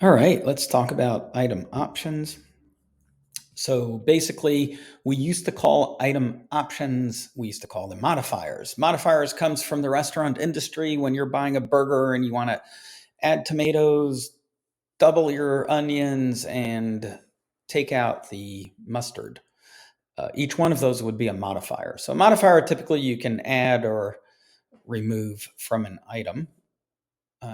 All right, let's talk about item options. So basically, we used to call item options, we used to call them modifiers. Modifiers comes from the restaurant industry when you're buying a burger and you want to add tomatoes, double your onions, and take out the mustard. Each one of those would be a modifier. So a modifier, typically you can add or remove from an item.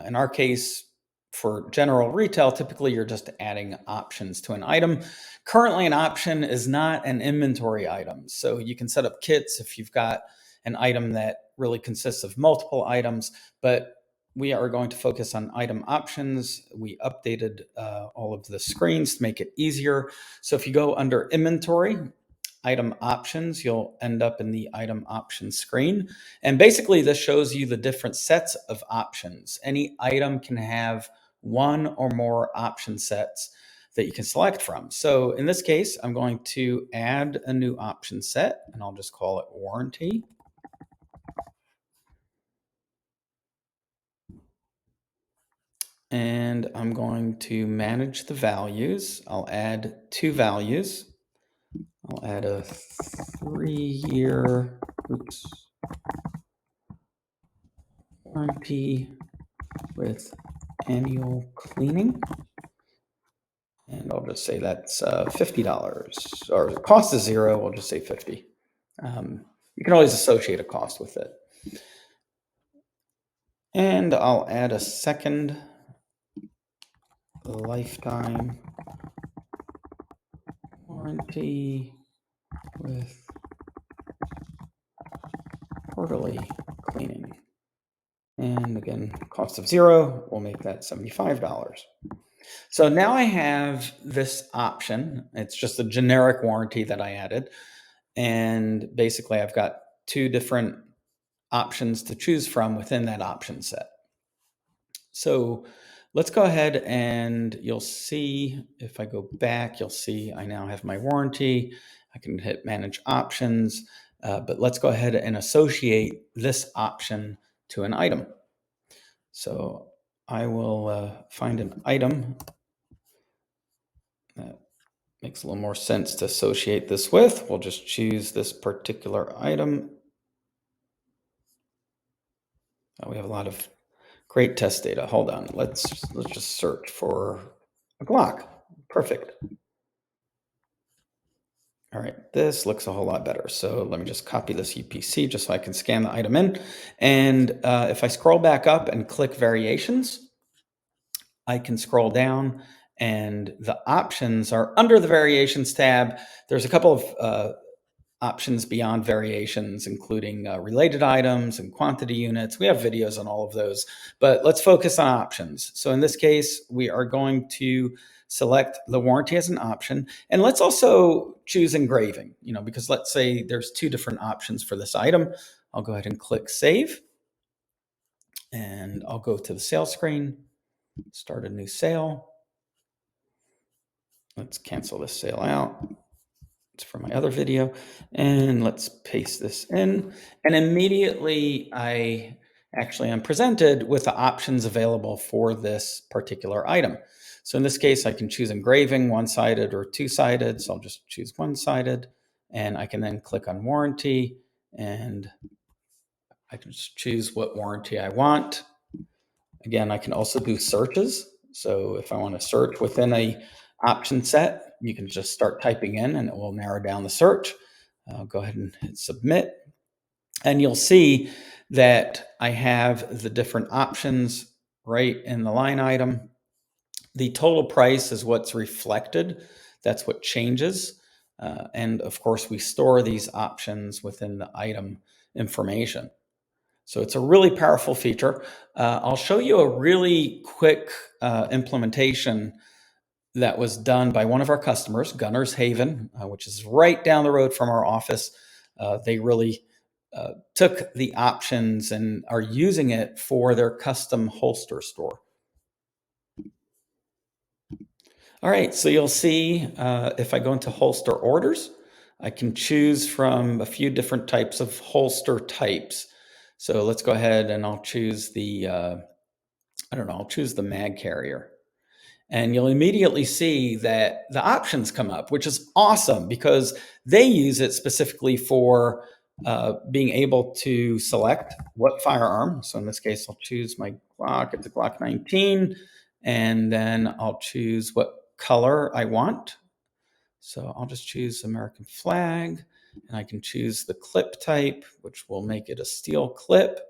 In our case, for general retail, typically you're just adding options to an item. Currently, an option is not an inventory item. So you can set up kits if you've got an item that really consists of multiple items, but we are going to focus on item options. We updated all of the screens to make it easier. So if you go under inventory, item options, you'll end up in the item options screen. And basically, this shows you the different sets of options. Any item can have one or more option sets that you can select from. So in this case, I'm going to add a new option set, and I'll just call it warranty. And I'm going to manage the values. I'll add two values. I'll add a 3-year warranty with annual cleaning. And I'll just say that's $50, or the cost is $0. We'll just say 50. You can always associate a cost with it. And I'll add a second lifetime warranty with quarterly cleaning. And again, cost of $0, we'll make that $75. So now I have this option. It's just a generic warranty that I added. And basically, I've got two different options to choose from within that option set. So let's go ahead and you'll see, if I go back, you'll see I now have my warranty. I can hit manage options, but let's go ahead and associate this option to an item. So I will find an item that makes a little more sense to associate this with. We'll just choose this particular item. We have a lot of great test data. Hold on. Let's just search for a Glock. Perfect. All right, this looks a whole lot better. So let me just copy this UPC just so I can scan the item in. And if I scroll back up and click variations, I can scroll down and the options are under the variations tab. There's a couple of options beyond variations, including related items and quantity units. We have videos on all of those, but let's focus on options. So in this case, we are going to select the warranty as an option. And let's also choose engraving, because let's say there's two different options for this item. I'll go ahead and click save. And I'll go to the sales screen, start a new sale. Let's cancel this sale out. It's from my other video. And let's paste this in. And immediately I actually am presented with the options available for this particular item. So in this case, I can choose engraving, one-sided or two-sided. So I'll just choose one-sided. And I can then click on warranty. And I can just choose what warranty I want. Again, I can also do searches. So if I want to search within a option set, you can just start typing in and it will narrow down the search. I'll go ahead and hit submit. And you'll see that I have the different options right in the line item. The total price is what's reflected. That's what changes. And of course, we store these options within the item information. So it's a really powerful feature. I'll show you a really quick implementation that was done by one of our customers, Gunner's Haven, which is right down the road from our office. They really took the options and are using it for their custom holster store. All right, so you'll see if I go into holster orders, I can choose from a few different types of holster types. So let's go ahead and I'll choose the, I'll choose the mag carrier. and you'll immediately see that the options come up, which is awesome because they use it specifically for being able to select what firearm. So in this case, I'll choose my Glock. It's a Glock 19, and then I'll choose what color I want. So I'll just choose American flag, and I can choose the clip type, which will make it a steel clip.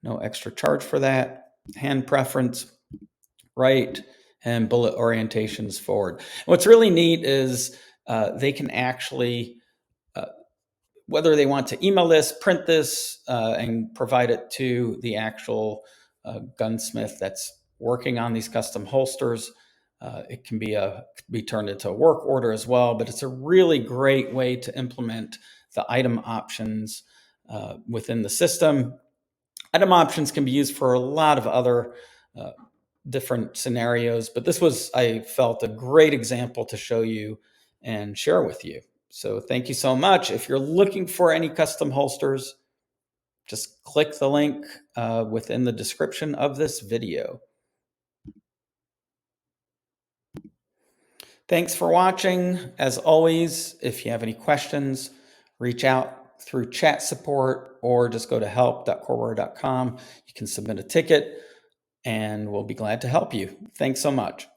No extra charge for that. Hand preference, right, and bullet orientations forward. What's really neat is they can actually, whether they want to email this, print this, and provide it to the actual gunsmith that's working on these custom holsters. It can be turned into a work order as well, but it's a really great way to implement the item options within the system. Item options can be used for a lot of other uh, different scenarios, but this was, I felt, a great example to show you and share with you. So thank you so much. If you're looking for any custom holsters, just click the link within the description of this video. Thanks for watching. As always, if you have any questions, reach out through chat support or just go to help.coreware.com. You can submit a ticket and we'll be glad to help you. Thanks so much.